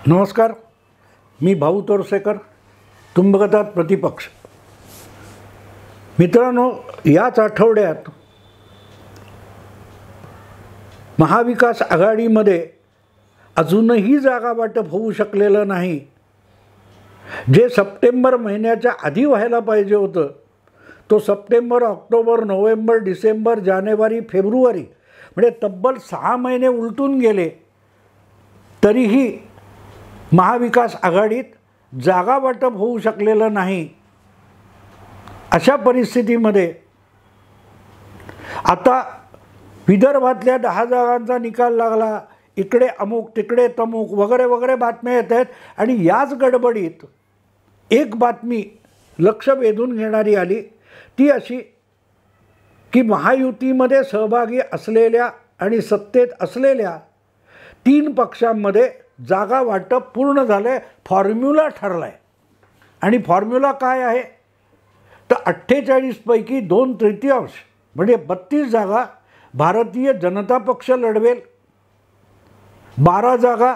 नमस्कार, मी भाऊ तोरसेकर. तुम्ही बघत आहात प्रतिपक्ष. मित्रांनो, याच आठवड्यात महाविकास आघाडीमध्ये अजूनही जागा वाटप होऊ शकलेलं नाही. जे सप्टेंबर महिन्याच्या आधी व्हायला पाहिजे होतं, तो सप्टेंबर, ऑक्टोबर, नोव्हेंबर, डिसेंबर, जानेवारी, फेब्रुवारी म्हणजे तब्बल 6 महिने उलटून गेले, तरीही महाविकास आघाडीत जागा वाटप होऊ शकलेलं नाही. अशा परिस्थितीमध्ये आता विदर्भातल्या 10 जागांचा निकाल लागला, इकडे अमुक तिकडे तमुक वगैरे वगैरे बातम्या येत आहेत. आणि याच गडबडीत एक बातमी लक्ष वेधून घेणारी आली, ती अशी की महायुतीमध्ये सहभागी असलेल्या आणि सत्तेत असलेल्या 3 पक्षांमध्ये जागा वाटप पूर्ण झालं आहे. फॉर्म्युला ठरला आहे. आणि फॉर्म्युला काय आहे तर 48 पैकी 2/3 म्हणजे 32 जागा भारतीय जनता पक्ष लढवेल, 12 जागा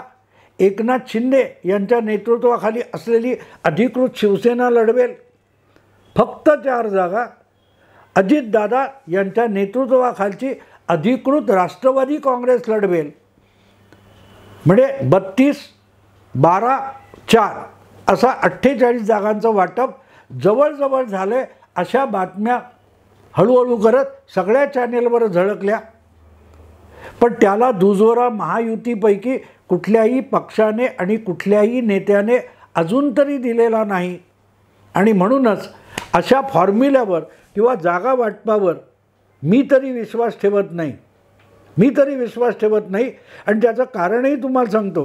एकनाथ शिंदे यांच्या नेतृत्वाखाली असलेली अधिकृत शिवसेना लढवेल, फक्त 4 जागा अजितदादा यांच्या नेतृत्वाखालची अधिकृत राष्ट्रवादी काँग्रेस लढवेल. म्हणजे 32, 12, 4 असा 48 जागांचं वाटप जवळजवळ झालं आहे. अशा बातम्या हळूहळू करत सगळ्या चॅनेलवर झळकल्या. पण त्याला दुजोरा महायुतीपैकी कुठल्याही पक्षाने आणि कुठल्याही नेत्याने अजून तरी दिलेला नाही. आणि म्हणूनच अशा फॉर्म्युल्यावर किंवा जागा वाटपावर मी तरी विश्वास ठेवत नाही. आणि त्याचं कारणही तुम्हाला सांगतो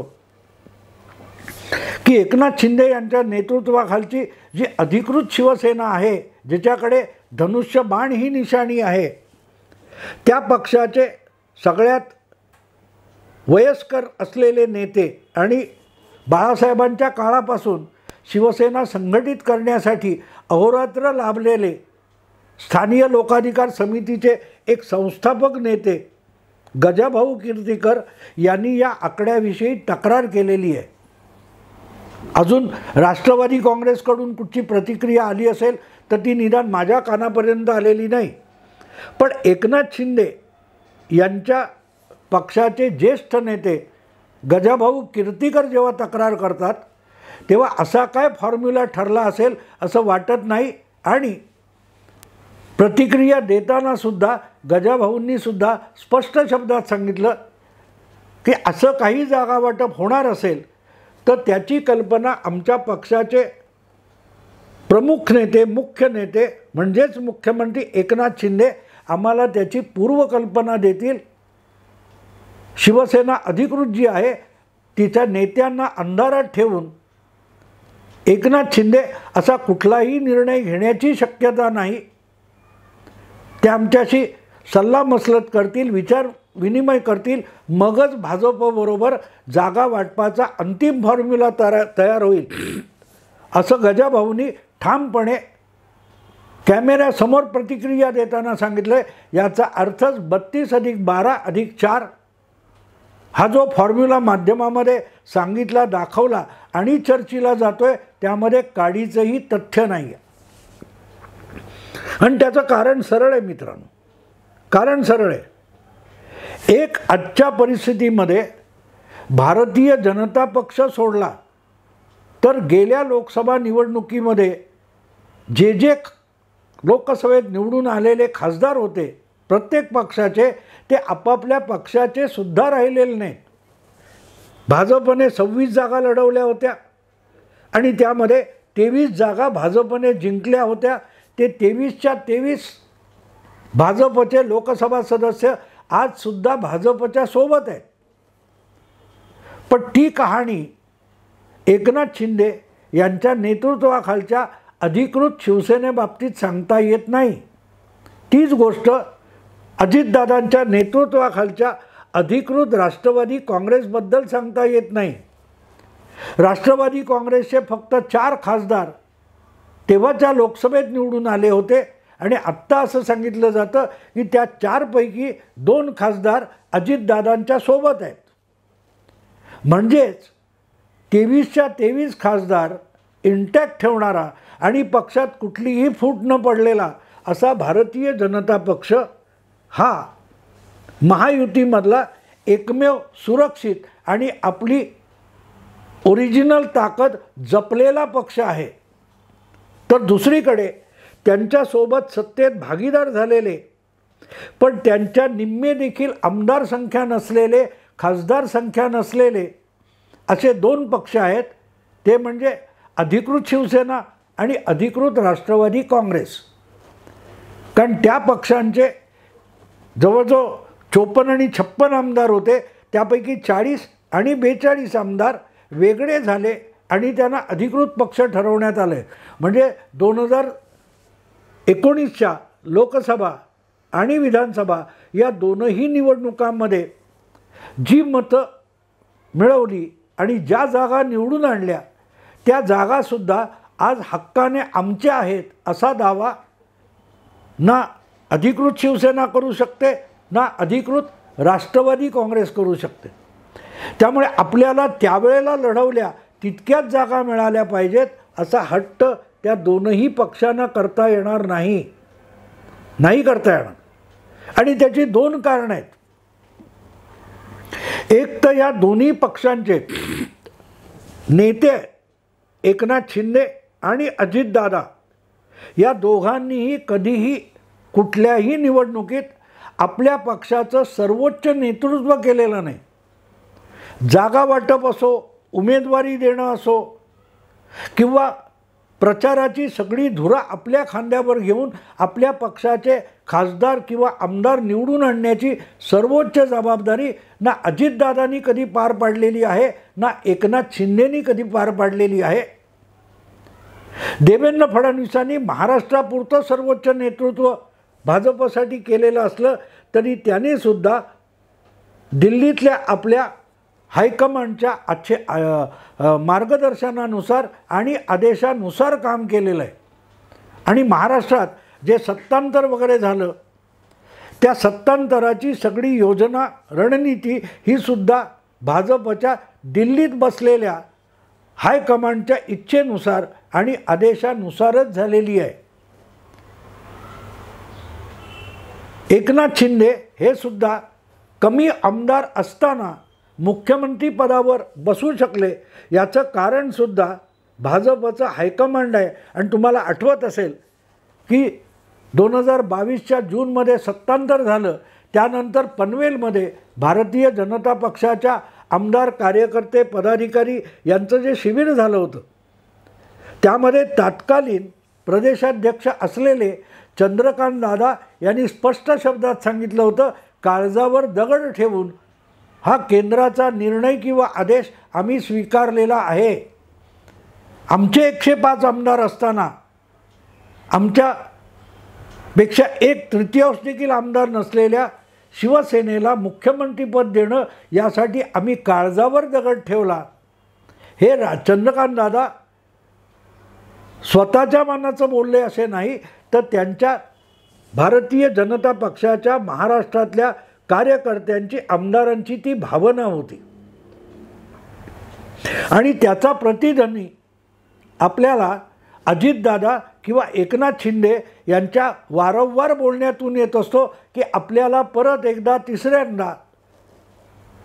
की एकनाथ शिंदे यांच्या नेतृत्वाखालची जी अधिकृत शिवसेना आहे, ज्याच्याकडे धनुष्यबाण ही निशाणी आहे, त्या पक्षाचे सगळ्यात वयस्कर असलेले नेते आणि बाळासाहेबांच्या काळापासून शिवसेना संघटित करण्यासाठी अहोरात्र लाभलेले स्थानीय लोकाधिकार समितीचे एक संस्थापक नेते गजाभाऊ कीर्तीकर यांनी या आकड्याविषयी तक्रार केलेली आहे. अजून राष्ट्रवादी काँग्रेसकडून कुठची प्रतिक्रिया आली असेल तर ती निदान माझ्या कानापर्यंत आलेली नाही. पण एकनाथ शिंदे यांच्या पक्षाचे ज्येष्ठ नेते गजाभाऊ कीर्तीकर जेव्हा तक्रार करतात, तेव्हा असा काय फॉर्म्युला ठरला असेल असं वाटत नाही. आणि प्रतिक्रिया देताना सुद्धा गजाभाऊंनी सुद्धा स्पष्ट शब्दात सांगितलं की असं काही जागा वाटप होणार असेल तर त्याची कल्पना आमच्या पक्षाचे प्रमुख नेते, मुख्य नेते म्हणजेच मुख्यमंत्री एकनाथ शिंदे आम्हाला त्याची पूर्वकल्पना देतील. शिवसेना अधिकृत जी आहे तिच्या नेत्यांना अंधारात ठेवून एकनाथ शिंदे असा कुठलाही निर्णय घेण्याची शक्यता नाही. ते आमच्याशी सल्लामसलत करतील, विचार विनिमय करतील, मगच भाजपबरोबर जागा वाटपाचा अंतिम फॉर्म्युला तयार होईल, असं गजाभाऊंनी ठामपणे कॅमेऱ्यासमोर प्रतिक्रिया देताना सांगितलं. याचा अर्थच 32 + 12 + 4 हा जो फॉर्म्युला माध्यमामध्ये सांगितला, दाखवला आणि चर्चेला जातोय, त्यामध्ये काडीचंही तथ्य नाही आहे. आणि त्याचं कारण सरळ आहे मित्रांनो. कारण सरळ आहे. एक आजच्या परिस्थितीमध्ये भारतीय जनता पक्ष सोडला तर गेल्या लोकसभा निवडणुकीमध्ये जे लोकसभेत निवडून आलेले खासदार होते प्रत्येक पक्षाचे, ते आपापल्या पक्षाचे सुद्धा राहिलेले नाहीत. भाजपने 26 जागा लढवल्या होत्या आणि त्यामध्ये 23 जागा भाजपने जिंकल्या होत्या. ते 23च्या 23 भाजपचे लोकसभा सदस्य आजसुद्धा भाजपच्या सोबत आहेत. पण ती कहाणी एकनाथ शिंदे यांच्या नेतृत्वाखालच्या अधिकृत शिवसेनेबाबतीत सांगता येत नाही. तीच गोष्ट अजितदादांच्या नेतृत्वाखालच्या अधिकृत राष्ट्रवादी काँग्रेसबद्दल सांगता येत नाही. राष्ट्रवादी काँग्रेसचे फक्त 4 खासदार तेव्हाच्या लोकसभेत निवडून आले होते आणि आत्ता असं सांगितलं जातं की त्या 4 पैकी 2 खासदार अजितदादांच्या सोबत आहेत. म्हणजेच 23च्या 23 खासदार इंटॅक्ट ठेवणारा आणि पक्षात कुठलीही फूट न पडलेला असा भारतीय जनता पक्ष हा महायुतीमधला एकमेव सुरक्षित आणि आपली ओरिजिनल ताकद जपलेला पक्ष आहे. तर दुसरीकडे त्यांच्यासोबत सत्तेत भागीदार झालेले पण त्यांच्या निम्मे देखील आमदार संख्या नसलेले, खासदार संख्या नसलेले असे 2 पक्ष आहेत. ते म्हणजे अधिकृत शिवसेना आणि अधिकृत राष्ट्रवादी काँग्रेस. कारण त्या पक्षांचे जवळजवळ 54 आणि 56 आमदार होते, त्यापैकी 40 आणि 42 आमदार वेगळे झाले आणि त्यांना अधिकृत पक्ष ठरवण्यात आले. म्हणजे 2019च्या लोकसभा आणि विधानसभा या दोनही निवडणुकांमध्ये जी मतं मिळवली आणि ज्या जागा निवडून आणल्या त्या जागासुद्धा आज हक्काने आमच्या आहेत असा दावा ना अधिकृत शिवसेना करू शकते ना अधिकृत राष्ट्रवादी काँग्रेस करू शकते. त्यामुळे आपल्याला त्यावेळेला लढवल्या तितक्याच जागा मिळाल्या पाहिजेत असा हट्ट त्या दोनही पक्षांना करता येणार नाही करता येणार. आणि त्याची 2 कारणं आहेत. एक तर या दोन्ही पक्षांचे नेते एकनाथ शिंदे आणि अजितदादा या दोघांनीही कधीही कुठल्याही निवडणुकीत आपल्या पक्षाचं सर्वोच्च नेतृत्व केलेलं नाही. जागा वाटप असो, उमेदवारी देणं असो किंवा प्रचाराची सगळी धुरा आपल्या खांद्यावर घेऊन आपल्या पक्षाचे खासदार किंवा आमदार निवडून आणण्याची सर्वोच्च जबाबदारी ना अजितदादांनी कधी पार पाडलेली आहे ना एकनाथ शिंदेंनी कधी पार पाडलेली आहे. देवेंद्र फडणवीसांनी महाराष्ट्रापुरतं सर्वोच्च नेतृत्व भाजपसाठी केलेलं असलं तरी त्यांनी सुद्धा दिल्लीतल्या आपल्या हायकमांडच्या मार्गदर्शनानुसार आणि आदेशानुसार काम केलेलं आहे. आणि महाराष्ट्रात जे सत्तांतर वगैरे झालं त्या सत्तांतराची सगळी योजना रणनीती ही सुद्धा भाजपच्या दिल्लीत बसलेल्या हायकमांडच्या इच्छेनुसार आणि आदेशानुसारच झालेली आहे. एकनाथ शिंदे हे सुद्धा कमी आमदार असताना मुख्यमंत्री पदावर बसू शकले याचं कारणसुद्धा भाजपचं हायकमांड आहे. आणि तुम्हाला आठवत असेल की 2022च्या जूनमध्ये सत्तांतर झालं, त्यानंतर पनवेलमध्ये भारतीय जनता पक्षाच्या आमदार, कार्यकर्ते, पदाधिकारी यांचं जे शिबिर झालं होतं त्यामध्ये तत्कालीन प्रदेशाध्यक्ष असलेले चंद्रकांत दादा यांनी स्पष्ट शब्दात सांगितलं होतं, काळजावर दगड ठेवून हा केंद्राचा निर्णय किंवा आदेश आम्ही स्वीकारलेला आहे. आमचे 105 आमदार असताना आमच्यापेक्षा 1/3 देखील आमदार नसलेल्या शिवसेनेला मुख्यमंत्रीपद देणं यासाठी आम्ही काळजावर दगड ठेवला. हे चंद्रकांत दादा स्वतःच्या मनाचं बोलले असे नाही, तर त्यांच्या भारतीय जनता पक्षाच्या महाराष्ट्रातल्या कार्यकर्त्यांची, आमदारांची ती भावना होती. आणि त्याचा प्रतिध्वनी आपल्याला अजितदादा किंवा एकनाथ शिंदे यांच्या वारंवार बोलण्यातून येत असतो की आपल्याला परत एकदा तिसऱ्यांदा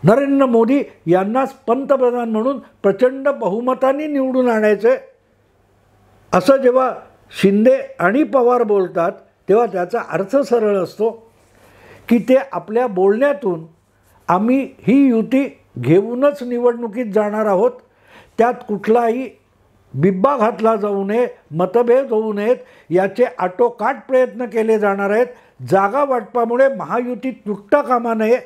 नरेंद्र मोदी यांनाच पंतप्रधान म्हणून प्रचंड बहुमताने निवडून आणायचे. असं जेव्हा शिंदे आणि पवार बोलतात तेव्हा त्याचा अर्थ सरळ असतो की ते आपल्या बोलण्यातून आम्ही ही युती घेऊनच निवडणुकीत जाणार आहोत, त्यात कुठलाही बिब्बा घातला जाऊ नये, मतभेद होऊ नयेत याचे आटोकाट प्रयत्न केले जाणार आहेत. जागा वाटपामुळे महायुती तुटता कामा नये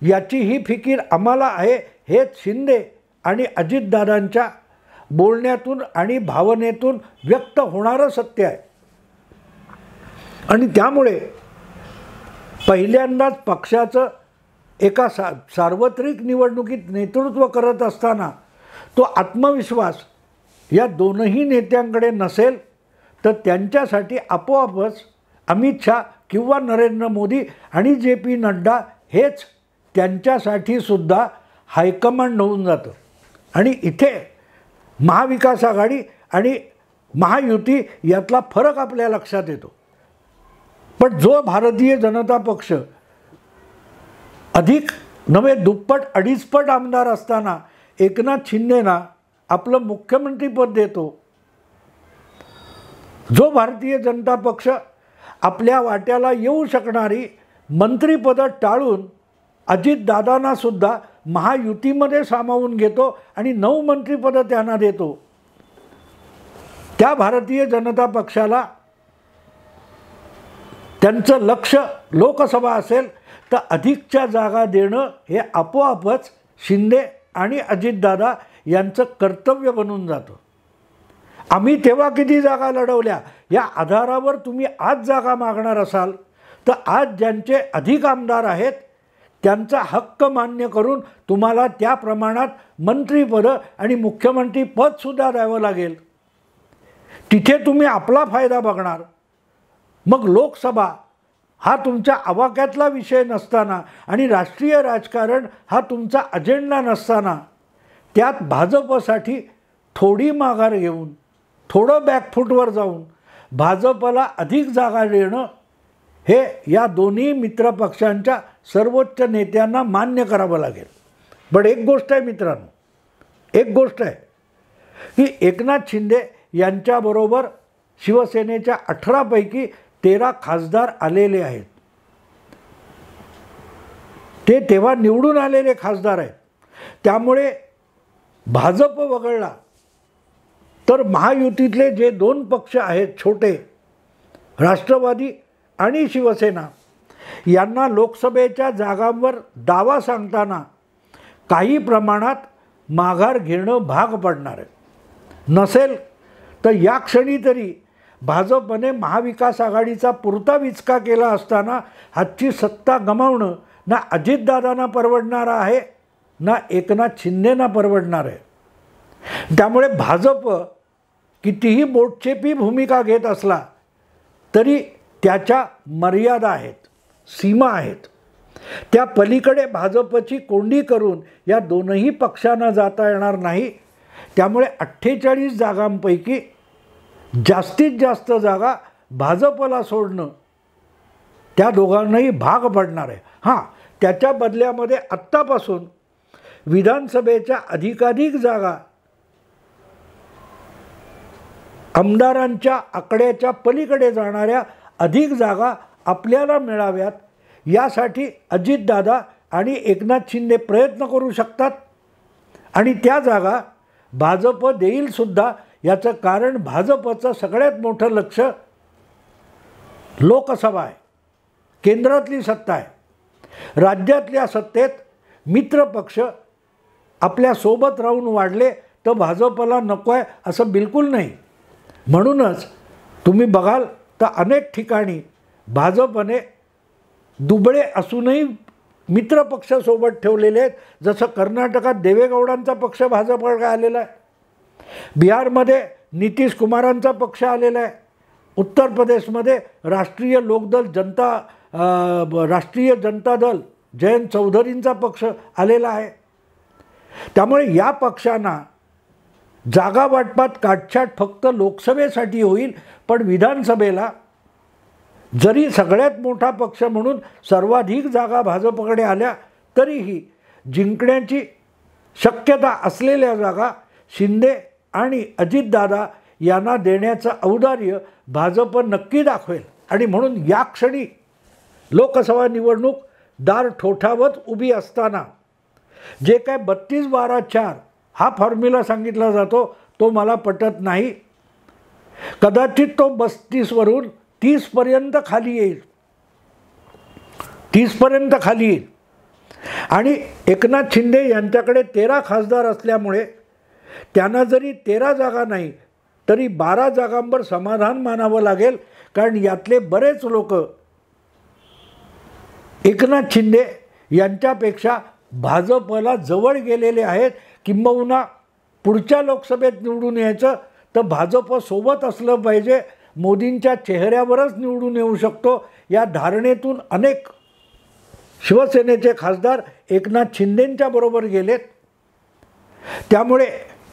याची ही फिकीर आम्हाला आहे. हेच शिंदे आणि अजितदादांच्या बोलण्यातून आणि भावनेतून व्यक्त होणारं सत्य आहे. आणि त्यामुळे पहिल्यांदाच पक्षाचं एका सार्वत्रिक निवडणुकीत नेतृत्व करत असताना तो आत्मविश्वास या दोनही नेत्यांकडे नसेल तर त्यांच्यासाठी आपोआपच अमित शहा किंवा नरेंद्र मोदी आणि JP नड्डा हेच त्यांच्यासाठी सुद्धा हायकमांड होऊन जातं. आणि इथे महाविकास आघाडी आणि महायुती यातला फरक आपल्या लक्षात येतो. पण जो भारतीय जनता पक्ष अधिक नव्हे दुप्पट अडीचपट आमदार असताना एकनाथ शिंदेना आपलं मुख्यमंत्रीपद देतो, जो भारतीय जनता पक्ष आपल्या वाट्याला येऊ शकणारी मंत्रिपदं टाळून अजितदादांना सुद्धा महायुतीमध्ये सामावून घेतो आणि 9 मंत्रिपदं त्यांना देतो, त्या भारतीय जनता पक्षाला त्यांचं लक्ष लोकसभा असेल तर अधिकच्या जागा देणं हे आपोआपच शिंदे आणि अजितदादा यांचं कर्तव्य बनून जातं. आम्ही तेव्हा किती जागा लढवल्या या आधारावर तुम्ही आज जागा मागणार असाल तर आज ज्यांचे अधिक आमदार आहेत त्यांचा हक्क मान्य करून तुम्हाला त्या प्रमाणात मंत्रिपदं आणि मुख्यमंत्री पदसुद्धा द्यावं लागेल. तिथे तुम्ही आपला फायदा बघणार. मग लोकसभा हा तुमच्या आवाक्यातला विषय नसताना आणि राष्ट्रीय राजकारण हा तुमचा अजेंडा नसताना त्यात भाजपसाठी थोडी माघार घेऊन थोडं बॅकफूटवर जाऊन भाजपला अधिक जागा देणं हे या दोन्ही मित्रपक्षांच्या सर्वोच्च नेत्यांना मान्य करावं लागेल. पण एक गोष्ट आहे मित्रांनो, एक गोष्ट आहे की एकनाथ शिंदे यांच्याबरोबर शिवसेनेच्या 18 पैकी 13 खासदार आलेले आहेत. ते तेव्हा निवडून आलेले खासदार आहेत. त्यामुळे भाजप वगळला तर महायुतीतले जे 2 पक्ष आहेत छोटे, राष्ट्रवादी आणि शिवसेना, यांना लोकसभेच्या जागांवर दावा सांगताना काही प्रमाणात माघार घेणं भाग पडणार आहे. नसेल तर या क्षणी तरी भाजपने महाविकास आघाडीचा पुरता विचका केला असताना हातची सत्ता गमावणं ना अजितदादांना परवडणार आहे ना एकनाथ शिंदेंना परवडणार आहे. त्यामुळे भाजप कितीही बोटचेपी भूमिका घेत असला तरी त्याच्या मर्यादा आहेत, सीमा आहेत. त्या पलीकडे भाजपची कोंडी करून या दोनही पक्षांना जाता येणार नाही. त्यामुळे 48 जागांपैकी जास्तीत जास्त जागा भाजपला सोडणं त्या दोघांनाही भाग पडणार आहे. हां, त्याच्या बदल्यामध्ये आत्तापासून विधानसभेच्या अधिकाधिक जागा आमदारांच्या आकड्याच्या पलीकडे जाणाऱ्या अधिक जागा आपल्याला मिळाव्यात यासाठी अजितदादा आणि एकनाथ शिंदे प्रयत्न करू शकतात आणि त्या जागा भाजप देईलसुद्धा. याचं कारण भाजपचं सगळ्यात मोठं लक्ष लोकसभा आहे, केंद्रातली सत्ता आहे. राज्यातल्या सत्तेत मित्रपक्ष आपल्यासोबत राहून वाढले तर भाजपला नको आहे असं बिलकुल नाही. म्हणूनच तुम्ही बघाल तर अनेक ठिकाणी भाजपने दुबळे असूनही मित्रपक्षासोबत ठेवलेले आहेत. जसं कर्नाटकात देवेगौडांचा पक्ष भाजपकडे आलेला आहे, बिहारमध्ये नितीश कुमारांचा पक्ष आलेला आहे, उत्तर प्रदेशमध्ये राष्ट्रीय जनता दल जयंत चौधरींचा पक्ष आलेला आहे. त्यामुळे या पक्षांना जागा वाटपात काटछाट फक्त लोकसभेसाठी होईल, पण विधानसभेला जरी सगळ्यात मोठा पक्ष म्हणून सर्वाधिक जागा भाजपकडे आल्या तरीही जिंकण्याची शक्यता असलेल्या जागा शिंदे आणि अजितदादा यांना देण्याचं औदार्य भाजप नक्की दाखवेल. आणि म्हणून या क्षणी लोकसभा निवडणूक दार ठोठावत उभी असताना जे काय 32-12-4 हा फॉर्म्युला सांगितला जातो तो मला पटत नाही. कदाचित तो 32वरून 30पर्यंत खाली येईल, 30पर्यंत खाली येईल. आणि एकनाथ शिंदे यांच्याकडे 13 खासदार असल्यामुळे त्यांना जरी 13 जागा नाही तरी 12 जागांवर समाधान मानावं लागेल. कारण यातले बरेच लोक एकनाथ शिंदे यांच्यापेक्षा भाजपला जवळ गेलेले आहेत. किंबहुना पुढच्या लोकसभेत निवडून यायचं तर भाजपसोबत असलं पाहिजे, मोदींच्या चेहऱ्यावरच निवडून येऊ शकतो या धारणेतून अनेक शिवसेनेचे खासदार एकनाथ शिंदेंच्या बरोबर गेलेत. त्यामुळे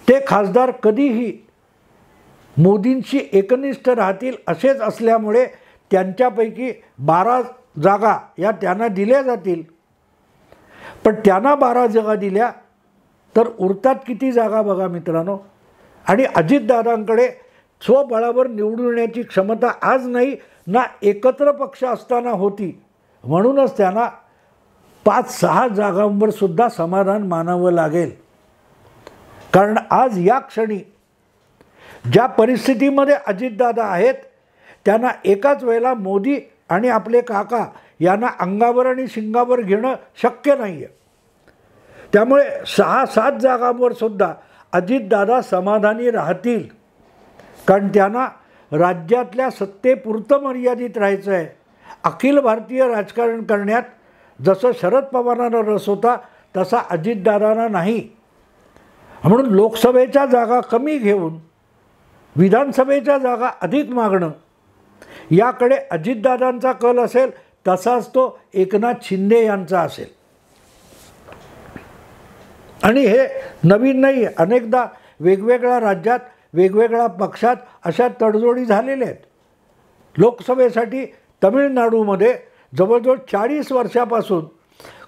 ते खासदार कधीही मोदींशी एकनिष्ठ राहतील असेच असल्यामुळे त्यांच्यापैकी 12 जागा या त्यांना दिल्या जातील. पण त्यांना 12 जागा दिल्या तर उरतात किती जागा बघा मित्रांनो. आणि अजितदादांकडे स्वबळावर निवडून येण्याची क्षमता आज नाही ना एकत्र पक्ष असताना होती. म्हणूनच त्यांना 5-6 जागांवर सुद्धा समाधान मानावं लागेल. कारण आज या क्षणी ज्या परिस्थितीमध्ये अजितदादा आहेत त्यांना एकाच वेळेला मोदी आणि आपले काका यांना अंगावर आणि शिंगावर घेणं शक्य नाही आहे. त्यामुळे 6-7 जागांवर सुद्धा अजितदादा समाधानी राहतील. कारण त्यांना राज्यातल्या सत्तेपुरतं मर्यादित राहायचं आहे. अखिल भारतीय राजकारण करण्यात जसं शरद पवारांना रस होता तसा अजितदादांना नाही. म्हणून लोकसभेच्या जागा कमी घेऊन विधानसभेच्या जागा अधिक मागणं याकडे अजितदादांचा कल असेल, तसाच तो एकनाथ शिंदे यांचा असेल. आणि हे नवीन नाही, अनेकदा वेगवेगळ्या राज्यात वेगवेगळ्या पक्षात अशा तडजोडी झालेल्या आहेत. लोकसभेसाठी तमिळनाडूमध्ये जवळजवळ 40 वर्षापासून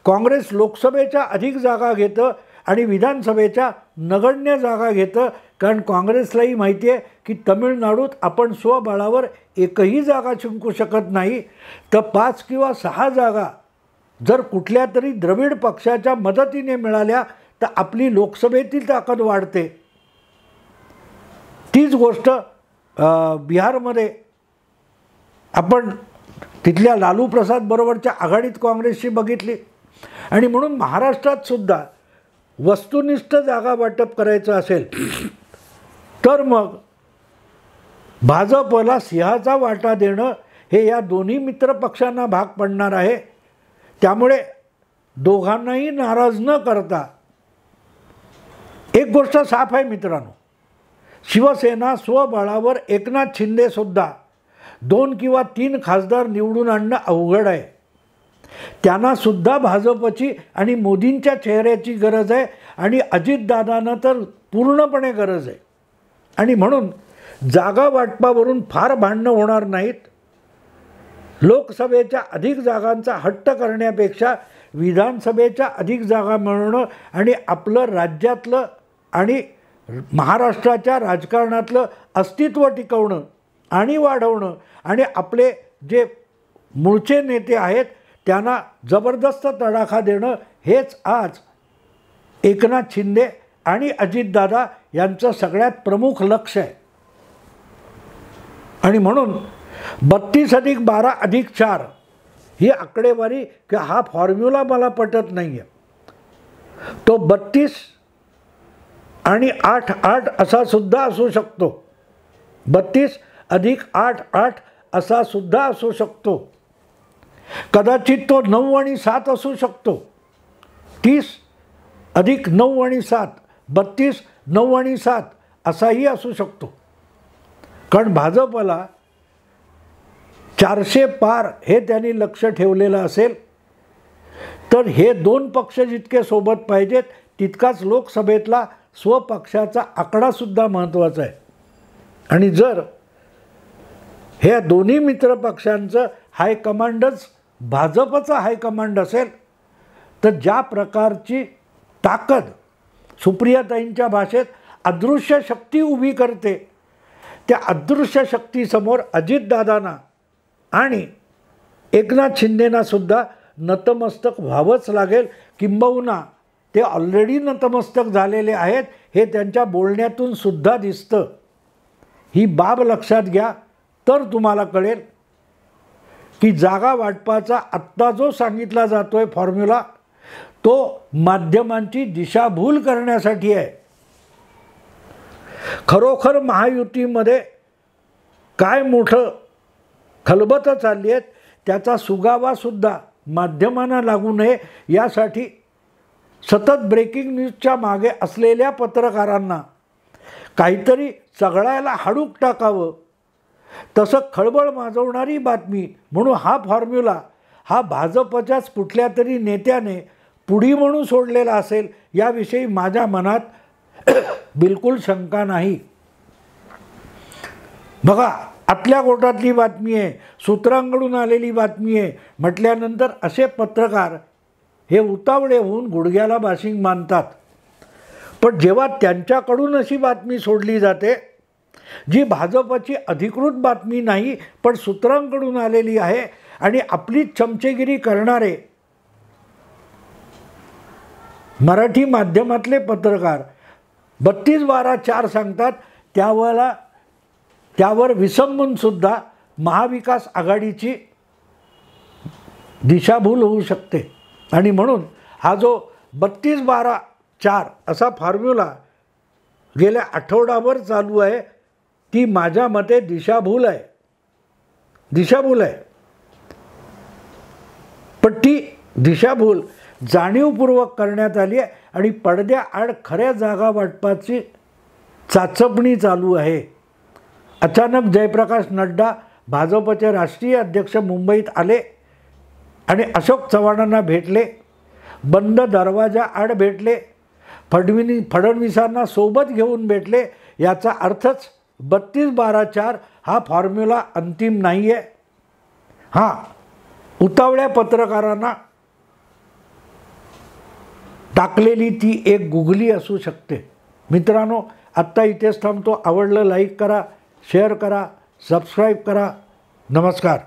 काँग्रेस लोकसभेच्या अधिक जागा घेतं आणि विधानसभेच्या नगण्य जागा घेतं. कारण काँग्रेसलाही माहिती आहे की तमिळनाडूत आपण स्वबळावर एकही जागा जिंकू शकत नाही. तर 5 किंवा 6 जागा जर कुठल्या तरी द्रविड पक्षाच्या मदतीने मिळाल्या तर आपली लोकसभेतील ताकद वाढते. तीच गोष्ट बिहारमध्ये आपण तिथल्या लालू प्रसाद बरोबरच्या आघाडीत काँग्रेसशी बघितली. आणि म्हणून महाराष्ट्रात सुद्धा वस्तुनिष्ठ जागा वाटप करायचं असेल तर मग भाजपला सिंहाचा वाटा देणं हे या दोन्ही मित्र पक्षांना भाग पडणार आहे. त्यामुळे दोघांनाही नाराज न करता एक गोष्ट साफ आहे मित्रांनो, शिवसेना स्वबळावर एकनाथ शिंदेसुद्धा 2 किंवा 3 खासदार निवडून आणणं अवघड आहे. त्यांनासुद्धा भाजपची आणि मोदींच्या चेहऱ्याची गरज आहे आणि अजितदादांना तर पूर्णपणे गरज आहे. आणि म्हणून जागा वाटपावरून फार भांडणं होणार नाहीत. लोकसभेच्या अधिक जागांचा हट्ट करण्यापेक्षा विधानसभेच्या अधिक जागा मिळवणं आणि आपलं राज्यातलं आणि महाराष्ट्राच्या राजकारणातलं अस्तित्व टिकवणं आणि वाढवणं आणि आपले जे मूळचे नेते आहेत त्यांना जबरदस्त तडाखा देणं हेच आज एकनाथ शिंदे आणि अजितदादा यांचं सगळ्यात प्रमुख लक्ष आहे. आणि म्हणून 32+12+4 ही आकडेवारी किंवा हा फॉर्म्युला मला पटत नाही आहे. तो 32 आणि 8-8 असा सुद्धा असू शकतो. 32+8+8 असा सुद्धा असू शकतो. कदाचित तो 9 आणि 7 असू शकतो. 30+9 आणि 7 32 9 आणि 7 असाही असू शकतो. कारण भाजपला 400 पार हे त्यांनी लक्ष ठेवलेलं असेल तर हे 2 पक्ष जितके सोबत पाहिजेत तितकाच लोकसभेतला स्वपक्षाचा आकडासुद्धा महत्त्वाचा आहे. आणि जर ह्या दोन्ही मित्र पक्षांचं हायकमांडच भाजपचा हायकमांड असेल तर ज्या प्रकारची ताकद सुप्रियाताईंच्या भाषेत अदृश्य शक्ती उभी करते त्या अदृश्य शक्तीसमोर अजितदादांना आणि एकनाथ शिंदेंनासुद्धा नतमस्तक व्हावंच लागेल. किंबहुना ते ऑलरेडी नतमस्तक झालेले आहेत हे त्यांच्या बोलण्यातून सुद्धा दिसतं. ही बाब लक्षात घ्या तर तुम्हाला कळेल की जागा वाटपाचा आत्ता जो सांगितला जातो आहे फॉर्म्युला तो माध्यमांची दिशाभूल करण्यासाठी आहे. खरोखर महायुतीमध्ये काय मोठं खलबतं चालली आहेत त्याचा सुगावासुद्धा माध्यमांना लागू नये यासाठी सतत ब्रेकिंग न्यूजच्या मागे असलेल्या पत्रकारांना काहीतरी चघळायला हाडूक टाकावं तसं खळबळ माजवणारी बातमी म्हणून हा फॉर्म्युला हा भाजपच्याच कुठल्या तरी नेत्याने पुढी म्हणून सोडलेला असेल याविषयी माझ्या मनात बिलकुल शंका नाही. बघा, आतल्या कोर्टातली बातमी आहे, सूत्रांकडून आलेली बातमी आहे म्हटल्यानंतर असे पत्रकार हे उतावळे होऊन गुडघ्याला बाशिंग मानतात. पण जेव्हा त्यांच्याकडून अशी बातमी सोडली जाते जी भाजपची अधिकृत बातमी नाही पण सूत्रांकडून आलेली आहे आणि आपली चमचेगिरी करणारे मराठी माध्यमातले पत्रकार 32-12-4 सांगतात, त्यावर विसंबूनसुद्धा महाविकास आघाडीची दिशाभूल होऊ शकते. आणि म्हणून हा जो 32-12-4 असा फॉर्म्युला गेल्या आठवडाभर चालू आहे ती माझ्या मते दिशाभूल आहे. पण ती दिशाभूल जाणीवपूर्वक करण्यात आली आहे आणि पडद्याआड खऱ्या जागा वाटपाची चाचपणी चालू आहे. अचानक जयप्रकाश नड्डा भाजपचे राष्ट्रीय अध्यक्ष मुंबईत आले आणि अशोक चव्हाणांना भेटले, बंद दरवाजाआड भेटले, फडणवीसांना सोबत घेऊन भेटले. याचा अर्थच 32-12-4 हा फॉर्म्युला अंतिम नाही आहे. हां, उतावळ्या पत्रकारांना टाकलेली ती एक गुगली असू शकते. मित्रांनो, आत्ता इथेच थांबतो. आवडलं लाईक करा, शेअर करा, सबस्क्राईब करा. नमस्कार.